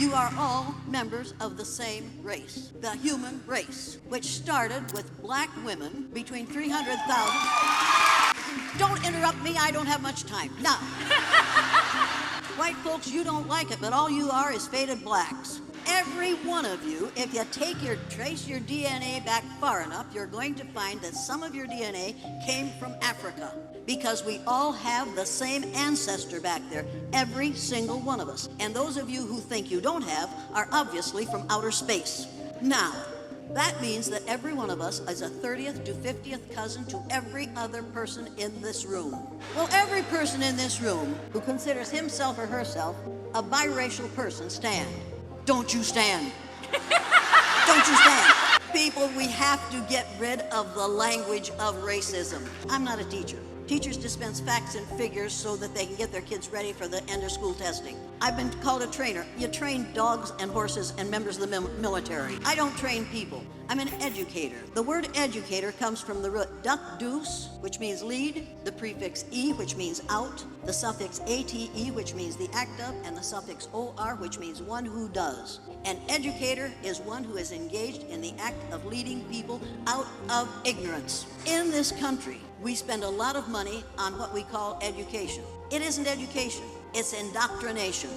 You are all members of the same race, the human race, which started with black women between 300,000. Don't interrupt me, I don't have much time. Now, white folks, you don't like it, but all you are is faded blacks. Every one of you, if you trace your DNA back far enough, you're going to find that some of your DNA came from Africa, because we all have the same ancestor back there, every single one of us. And those of you who think you don't have are obviously from outer space. Now, that means that every one of us is a 30th to 50th cousin to every other person in this room. Well, every person in this room who considers himself or herself a biracial person, stand. Don't you stand. Don't you stand. People, we have to get rid of the language of racism. I'm not a teacher. Teachers dispense facts and figures so that they can get their kids ready for the end of school testing. I've been called a trainer. You train dogs and horses and members of the military. I don't train people. I'm an educator. The word educator comes from the root duck deuce, which means lead, the prefix e, which means out, the suffix ate, which means the act of, and the suffix or, which means one who does. An educator is one who is engaged in the act of leading people out of ignorance. In this country, we spend a lot of money on what we call education. It isn't education, it's indoctrination.